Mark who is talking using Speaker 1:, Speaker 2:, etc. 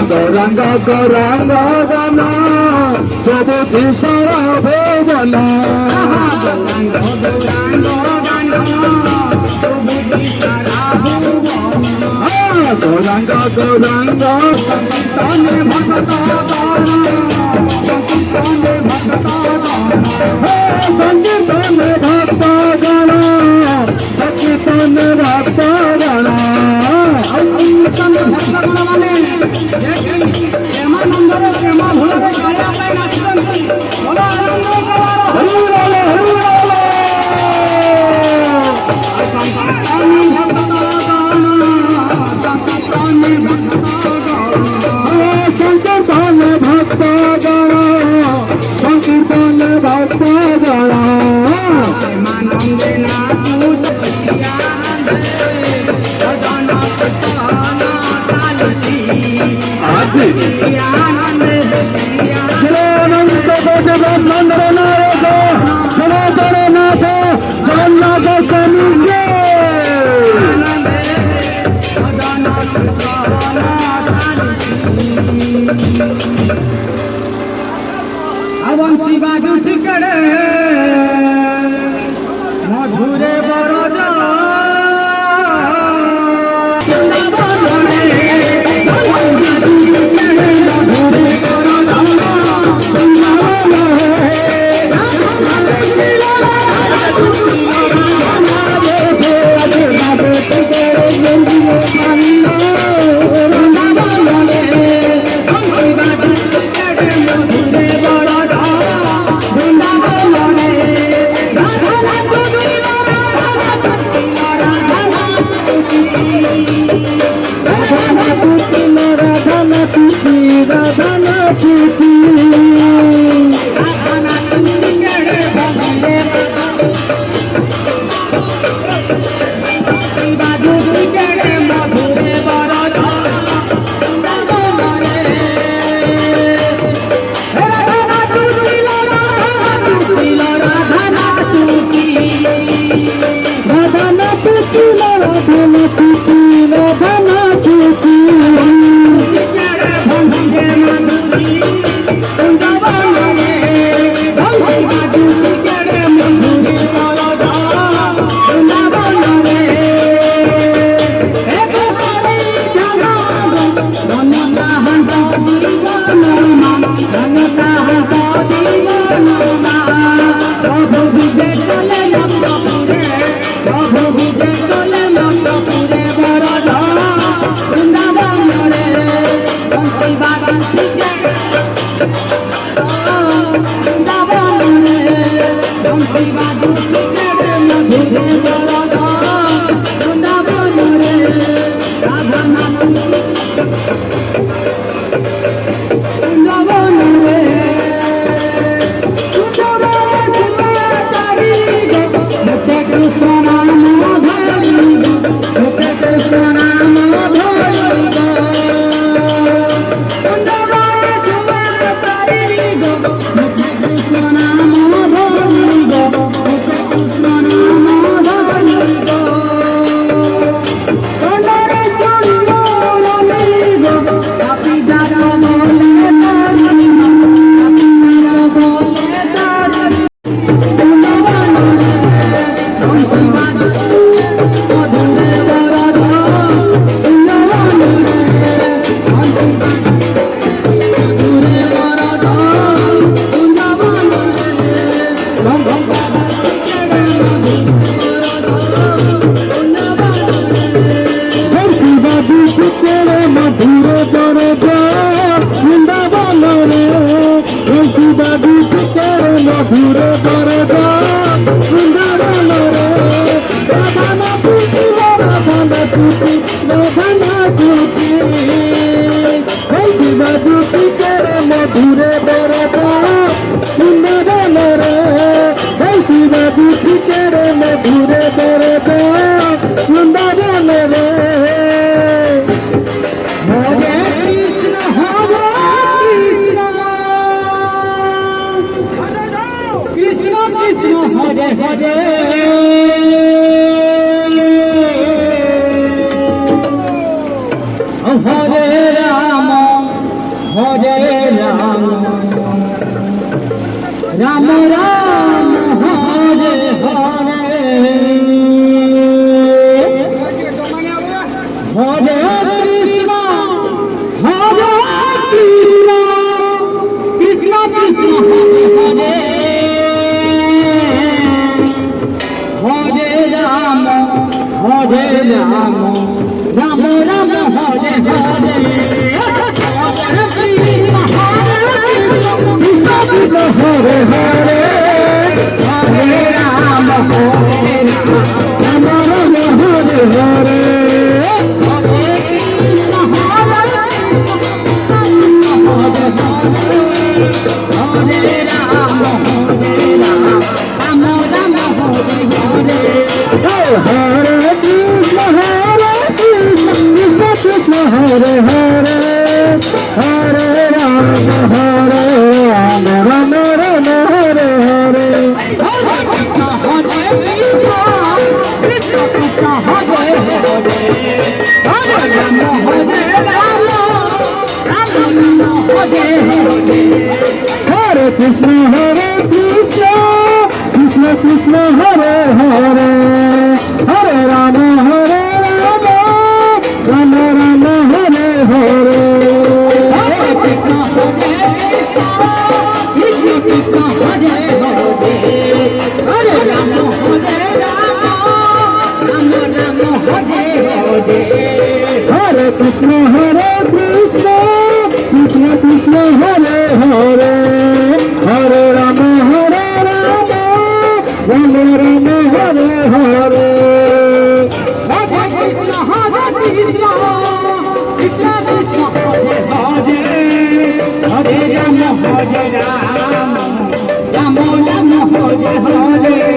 Speaker 1: গৌরাঙ্গ গৌরাঙ্গ গান সবুজ সারা ভুবন গৌরাঙ্গ গৌরাঙ্গ গান সবুজ সারা ভুবন গৌরাঙ্গ গৌরাঙ্গ সংকীর্তনে ভক্ত সংকীর্তনে ভক্ত সংকীর্তনে ভক্ত গণ সংকীর্তনে ভক্ত গণ সংকীর্তন ভক্ত গণ সংকীর্তন ভক্ত গণ বংশী বাজুছি করে মধুরে বরজ হরে রাম রাম রাম হরে হরে হরে কৃষ্ণ হরে Krishna Krishna Krishna Hare Hare Hare Ram Ram Ram Hare Hare Hare Krishna Krishna Krishna Hare Hare Hare Ram Ram Ram Hare Hare Hare Krishna Hare Hare Hare Rama Rama Rama Hare Hare Hare Krishna Krishna Krishna Hare Hare Hare Rama Rama Hare Hare Hare Krishna Krishna Krishna Hare Hare Hare Rama Rama Rama Hare Hare Hare Krishna Krishna Krishna Hare Hare Hare Rama Rama Rama Hare Hare Hare Krishna Krishna Krishna Hare Hare Hare Rama Rama Rama Hare Hare Hare Krishna Krishna Krishna Hare Hare Hare Rama Rama Rama Hare Hare